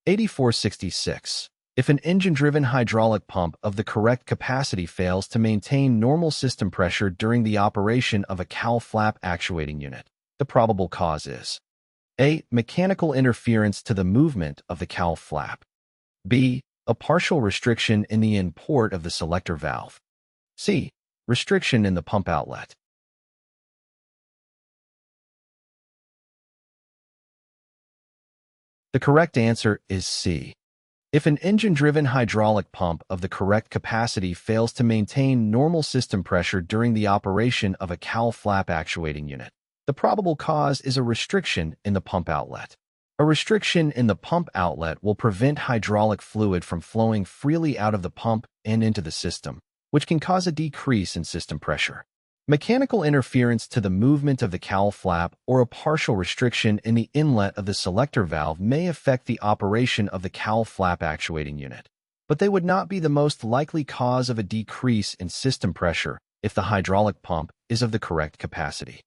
8466. If an engine-driven hydraulic pump of the correct capacity fails to maintain normal system pressure during the operation of a cowl flap actuating unit, the probable cause is A. Mechanical interference to the movement of the cowl flap. B. A partial restriction in the in port of the selector valve. C. Restriction in the pump outlet. The correct answer is C. If an engine-driven hydraulic pump of the correct capacity fails to maintain normal system pressure during the operation of a cowl flap actuating unit, the probable cause is a restriction in the pump outlet. A restriction in the pump outlet will prevent hydraulic fluid from flowing freely out of the pump and into the system, which can cause a decrease in system pressure. Mechanical interference to the movement of the cowl flap or a partial restriction in the inlet of the selector valve may affect the operation of the cowl flap actuating unit, but they would not be the most likely cause of a decrease in system pressure if the hydraulic pump is of the correct capacity.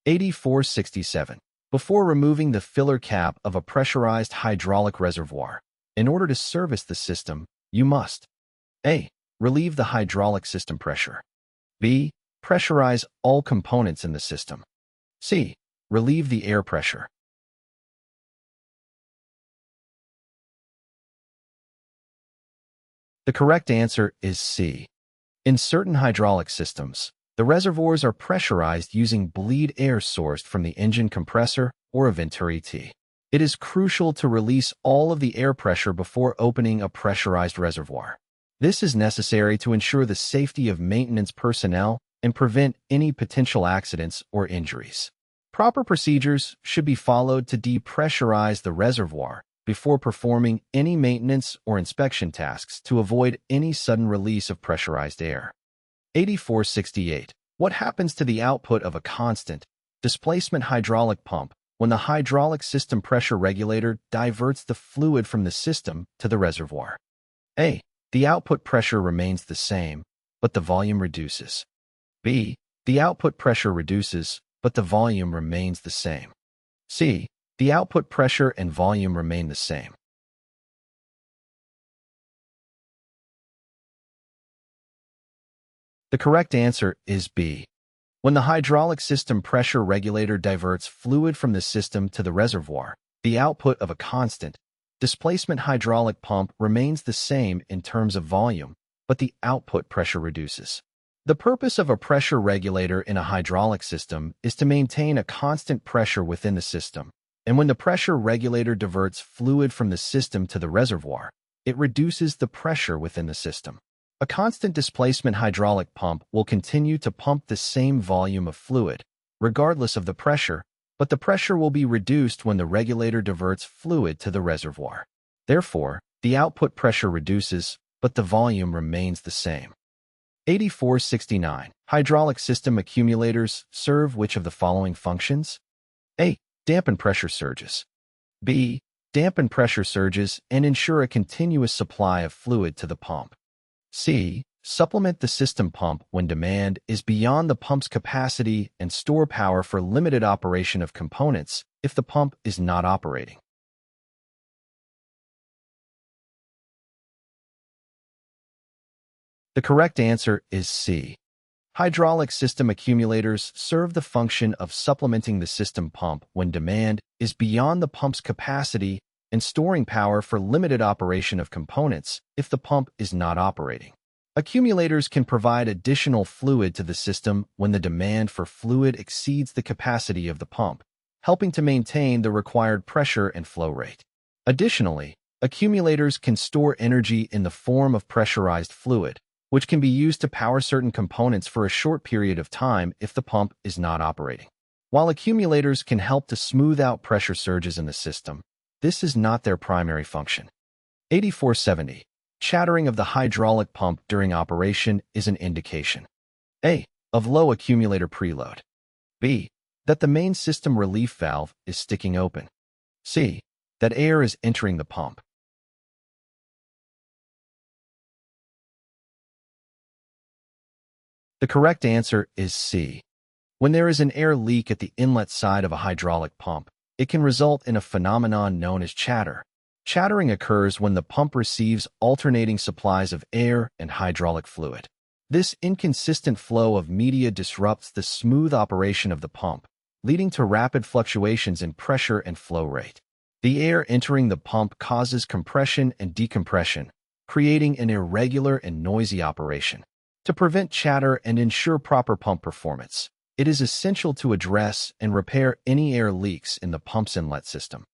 8467. Before removing the filler cap of a pressurized hydraulic reservoir, in order to service the system, you must A. Relieve the hydraulic system pressure. B. Pressurize all components in the system. C. Relieve the air pressure. The correct answer is C. In certain hydraulic systems, the reservoirs are pressurized using bleed air sourced from the engine compressor or a venturi T. It is crucial to release all of the air pressure before opening a pressurized reservoir. This is necessary to ensure the safety of maintenance personnel and prevent any potential accidents or injuries. Proper procedures should be followed to depressurize the reservoir before performing any maintenance or inspection tasks to avoid any sudden release of pressurized air. 8468. What happens to the output of a constant displacement hydraulic pump when the hydraulic system pressure regulator diverts the fluid from the system to the reservoir? A. The output pressure remains the same, but the volume reduces. B. The output pressure reduces, but the volume remains the same. C. The output pressure and volume remain the same. The correct answer is B. When the hydraulic system pressure regulator diverts fluid from the system to the reservoir, the output of a constant displacement hydraulic pump remains the same in terms of volume, but the output pressure reduces. The purpose of a pressure regulator in a hydraulic system is to maintain a constant pressure within the system, and when the pressure regulator diverts fluid from the system to the reservoir, it reduces the pressure within the system. A constant displacement hydraulic pump will continue to pump the same volume of fluid, regardless of the pressure, but the pressure will be reduced when the regulator diverts fluid to the reservoir. Therefore, the output pressure reduces, but the volume remains the same. 8469. Hydraulic system accumulators serve which of the following functions? A. Dampen pressure surges. B. Dampen pressure surges and ensure a continuous supply of fluid to the pump. C. Supplement the system pump when demand is beyond the pump's capacity and store power for limited operation of components if the pump is not operating. The correct answer is C. Hydraulic system accumulators serve the function of supplementing the system pump when demand is beyond the pump's capacity and storing power for limited operation of components if the pump is not operating. Accumulators can provide additional fluid to the system when the demand for fluid exceeds the capacity of the pump, helping to maintain the required pressure and flow rate. Additionally, accumulators can store energy in the form of pressurized fluid, which can be used to power certain components for a short period of time if the pump is not operating. While accumulators can help to smooth out pressure surges in the system, this is not their primary function. 8470. Chattering of the hydraulic pump during operation is an indication. A. Of low accumulator preload. B. That the main system relief valve is sticking open. C. That air is entering the pump. The correct answer is C. When there is an air leak at the inlet side of a hydraulic pump, it can result in a phenomenon known as chatter, Chattering occurs when the pump receives alternating supplies of air and hydraulic fluid. This inconsistent flow of media disrupts the smooth operation of the pump, leading to rapid fluctuations in pressure and flow rate. The air entering the pump causes compression and decompression, creating an irregular and noisy operation. To prevent chatter and ensure proper pump performance, it is essential to address and repair any air leaks in the pump's inlet system.